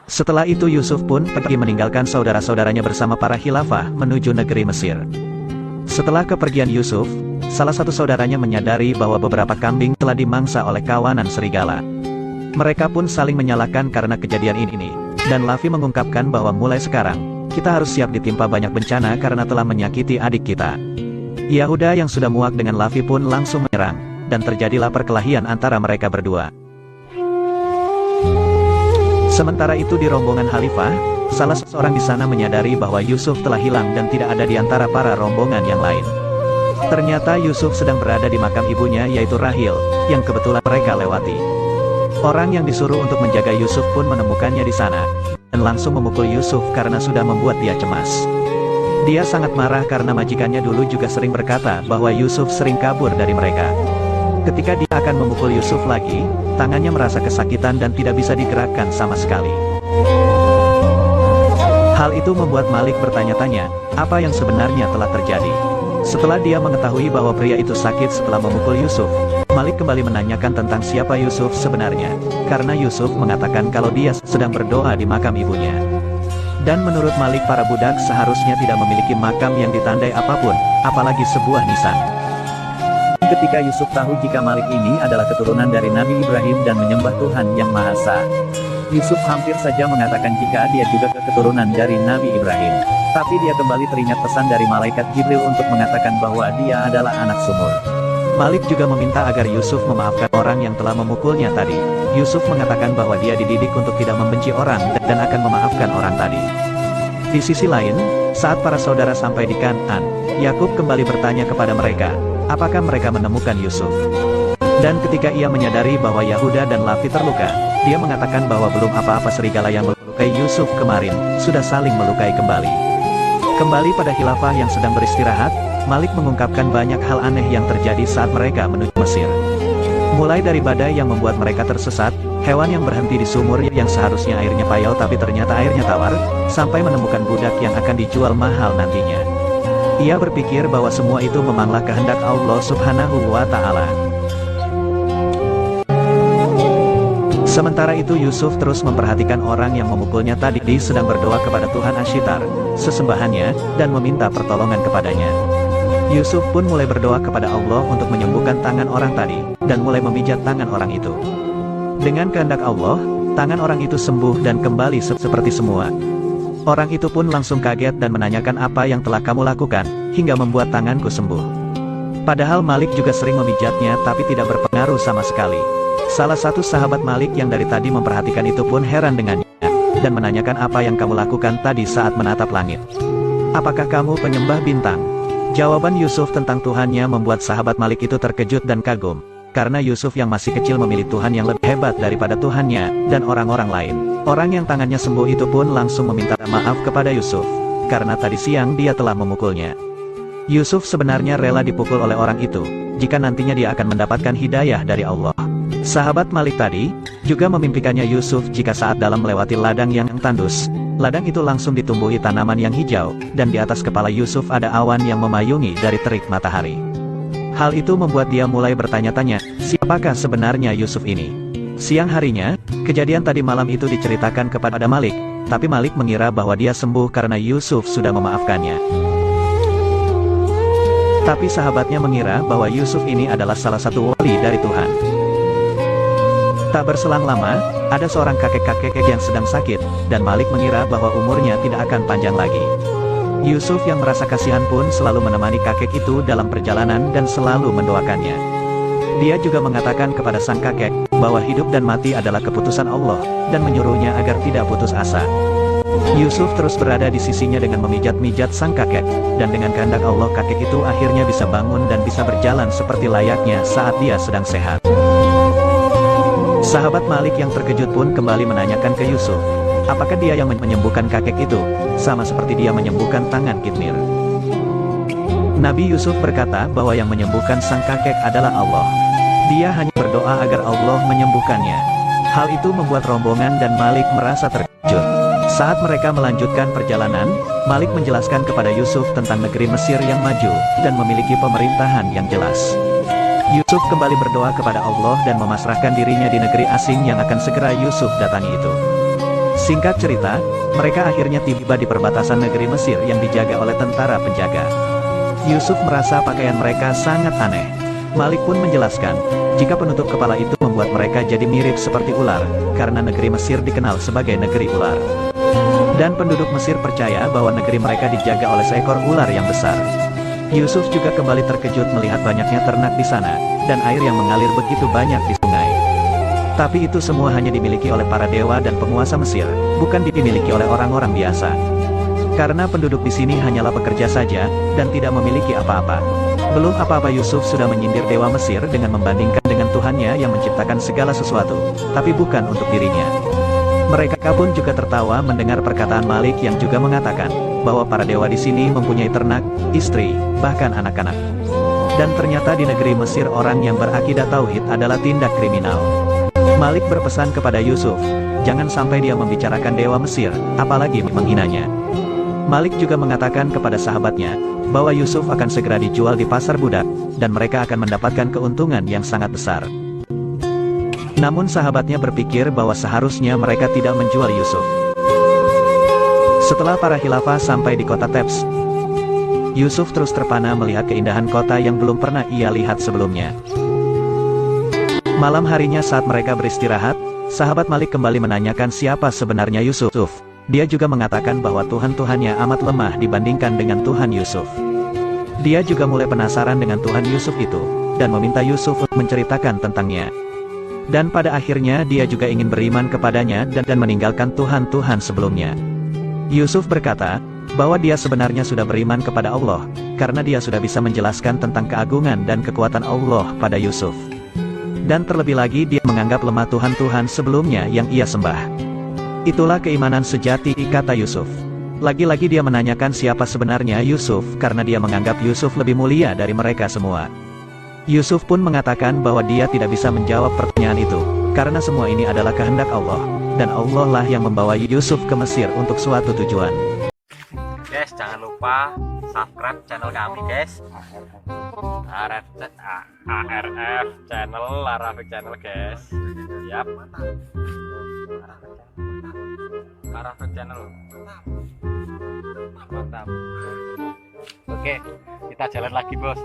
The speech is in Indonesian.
Setelah itu Yusuf pun pergi meninggalkan saudara-saudaranya bersama para khilafah menuju negeri Mesir. Setelah kepergian Yusuf, salah satu saudaranya menyadari bahwa beberapa kambing telah dimangsa oleh kawanan serigala. Mereka pun saling menyalahkan karena kejadian ini, dan Lavi mengungkapkan bahwa mulai sekarang, kita harus siap ditimpa banyak bencana karena telah menyakiti adik kita. Yahuda yang sudah muak dengan Lavi pun langsung menyerang, dan terjadilah perkelahian antara mereka berdua. Sementara itu di rombongan Khalifah, salah seorang di sana menyadari bahwa Yusuf telah hilang dan tidak ada di antara para rombongan yang lain. Ternyata Yusuf sedang berada di makam ibunya yaitu Rahil, yang kebetulan mereka lewati. Orang yang disuruh untuk menjaga Yusuf pun menemukannya di sana, dan langsung memukul Yusuf karena sudah membuat dia cemas. Dia sangat marah karena majikannya dulu juga sering berkata bahwa Yusuf sering kabur dari mereka. Ketika dia akan memukul Yusuf lagi, tangannya merasa kesakitan dan tidak bisa digerakkan sama sekali. Hal itu membuat Malik bertanya-tanya, apa yang sebenarnya telah terjadi. Setelah dia mengetahui bahwa pria itu sakit setelah memukul Yusuf, Malik kembali menanyakan tentang siapa Yusuf sebenarnya, karena Yusuf mengatakan kalau dia sedang berdoa di makam ibunya. Dan menurut Malik para budak seharusnya tidak memiliki makam yang ditandai apapun, apalagi sebuah nisan. Ketika Yusuf tahu jika Malik ini adalah keturunan dari Nabi Ibrahim dan menyembah Tuhan Yang Maha Esa, Yusuf hampir saja mengatakan jika dia juga keturunan dari Nabi Ibrahim. Tapi dia kembali teringat pesan dari malaikat Jibril untuk mengatakan bahwa dia adalah anak sumur. Malik juga meminta agar Yusuf memaafkan orang yang telah memukulnya tadi. Yusuf mengatakan bahwa dia dididik untuk tidak membenci orang dan akan memaafkan orang tadi. Di sisi lain, saat para saudara sampai di Kan'an, Yakub kembali bertanya kepada mereka, apakah mereka menemukan Yusuf? Dan ketika ia menyadari bahwa Yahuda dan Lavi terluka, dia mengatakan bahwa belum apa-apa serigala yang melukai Yusuf kemarin, sudah saling melukai kembali. Kembali pada khilafah yang sedang beristirahat, Malik mengungkapkan banyak hal aneh yang terjadi saat mereka menuju Mesir. Mulai dari badai yang membuat mereka tersesat, hewan yang berhenti di sumur yang seharusnya airnya payau tapi ternyata airnya tawar, sampai menemukan budak yang akan dijual mahal nantinya. Ia berpikir bahwa semua itu memanglah kehendak Allah Subhanahu wa Ta'ala. Sementara itu Yusuf terus memperhatikan orang yang memukulnya tadi sedang berdoa kepada Tuhan Ashitar, sesembahannya, dan meminta pertolongan kepadanya. Yusuf pun mulai berdoa kepada Allah untuk menyembuhkan tangan orang tadi, dan mulai memijat tangan orang itu. Dengan kehendak Allah, tangan orang itu sembuh dan kembali seperti semua. Orang itu pun langsung kaget dan menanyakan apa yang telah kamu lakukan, hingga membuat tanganku sembuh. Padahal Malik juga sering memijatnya tapi tidak berpengaruh sama sekali. Salah satu sahabat Malik yang dari tadi memperhatikan itu pun heran dengannya, dan menanyakan apa yang kamu lakukan tadi saat menatap langit. Apakah kamu penyembah bintang? Jawaban Yusuf tentang Tuhannya membuat sahabat Malik itu terkejut dan kagum, karena Yusuf yang masih kecil memilih Tuhan yang lebih hebat daripada Tuhannya, dan orang-orang lain. Orang yang tangannya sembuh itu pun langsung meminta maaf kepada Yusuf, karena tadi siang dia telah memukulnya. Yusuf sebenarnya rela dipukul oleh orang itu, jika nantinya dia akan mendapatkan hidayah dari Allah. Sahabat Malik tadi, juga memimpikannya Yusuf jika saat dalam melewati ladang yang tandus, ladang itu langsung ditumbuhi tanaman yang hijau, dan di atas kepala Yusuf ada awan yang memayungi dari terik matahari. Hal itu membuat dia mulai bertanya-tanya, siapakah sebenarnya Yusuf ini? Siang harinya, kejadian tadi malam itu diceritakan kepada Malik, tapi Malik mengira bahwa dia sembuh karena Yusuf sudah memaafkannya. Tapi sahabatnya mengira bahwa Yusuf ini adalah salah satu wali dari Tuhan. Tak berselang lama, ada seorang kakek-kakek yang sedang sakit, dan Malik mengira bahwa umurnya tidak akan panjang lagi. Yusuf yang merasa kasihan pun selalu menemani kakek itu dalam perjalanan dan selalu mendoakannya. Dia juga mengatakan kepada sang kakek, bahwa hidup dan mati adalah keputusan Allah, dan menyuruhnya agar tidak putus asa. Yusuf terus berada di sisinya dengan memijat-mijat sang kakek, dan dengan kehendak Allah kakek itu akhirnya bisa bangun dan bisa berjalan seperti layaknya saat dia sedang sehat. Sahabat Malik yang terkejut pun kembali menanyakan ke Yusuf, apakah dia yang menyembuhkan kakek itu, sama seperti dia menyembuhkan tangan Kitmir. Nabi Yusuf berkata bahwa yang menyembuhkan sang kakek adalah Allah. Dia hanya berdoa agar Allah menyembuhkannya. Hal itu membuat rombongan dan Malik merasa terkejut. Saat mereka melanjutkan perjalanan, Malik menjelaskan kepada Yusuf tentang negeri Mesir yang maju, dan memiliki pemerintahan yang jelas. Yusuf kembali berdoa kepada Allah dan memasrahkan dirinya di negeri asing yang akan segera Yusuf datangi itu. Singkat cerita, mereka akhirnya tiba di perbatasan negeri Mesir yang dijaga oleh tentara penjaga. Yusuf merasa pakaian mereka sangat aneh. Malik pun menjelaskan, jika penutup kepala itu membuat mereka jadi mirip seperti ular, karena negeri Mesir dikenal sebagai negeri ular. Dan penduduk Mesir percaya bahwa negeri mereka dijaga oleh seekor ular yang besar. Yusuf juga kembali terkejut melihat banyaknya ternak di sana, dan air yang mengalir begitu banyak di sungai. Tapi itu semua hanya dimiliki oleh para dewa dan penguasa Mesir, bukan dimiliki oleh orang-orang biasa. Karena penduduk di sini hanyalah pekerja saja, dan tidak memiliki apa-apa. Belum apa-apa Yusuf sudah menyindir dewa Mesir dengan membandingkan dengan Tuhannya yang menciptakan segala sesuatu, tapi bukan untuk dirinya. Mereka pun juga tertawa mendengar perkataan Malik yang juga mengatakan, bahwa para dewa di sini mempunyai ternak, istri, bahkan anak-anak. Dan ternyata di negeri Mesir orang yang berakidah tauhid adalah tindak kriminal. Malik berpesan kepada Yusuf, jangan sampai dia membicarakan dewa Mesir, apalagi menghinanya. Malik juga mengatakan kepada sahabatnya, bahwa Yusuf akan segera dijual di pasar budak, dan mereka akan mendapatkan keuntungan yang sangat besar. Namun sahabatnya berpikir bahwa seharusnya mereka tidak menjual Yusuf. Setelah para khilafah sampai di kota Tebs, Yusuf terus terpana melihat keindahan kota yang belum pernah ia lihat sebelumnya. Malam harinya saat mereka beristirahat, sahabat Malik kembali menanyakan siapa sebenarnya Yusuf. Dia juga mengatakan bahwa Tuhan-Tuhannya amat lemah dibandingkan dengan Tuhan Yusuf. Dia juga mulai penasaran dengan Tuhan Yusuf itu, dan meminta Yusuf untuk menceritakan tentangnya. Dan pada akhirnya dia juga ingin beriman kepadanya dan meninggalkan Tuhan-Tuhan sebelumnya. Yusuf berkata, bahwa dia sebenarnya sudah beriman kepada Allah, karena dia sudah bisa menjelaskan tentang keagungan dan kekuatan Allah pada Yusuf. Dan terlebih lagi dia menganggap lemah Tuhan-Tuhan sebelumnya yang ia sembah. Itulah keimanan sejati, kata Yusuf. Lagi-lagi dia menanyakan siapa sebenarnya Yusuf karena dia menganggap Yusuf lebih mulia dari mereka semua. Yusuf pun mengatakan bahwa dia tidak bisa menjawab pertanyaan itu, karena semua ini adalah kehendak Allah, dan Allah lah yang membawa Yusuf ke Mesir untuk suatu tujuan. Guys, jangan lupa subscribe channel kami guys. ARF channel, Arafik channel guys. Siap. Arafik channel. Mantap. Oke, kita jalan lagi bos.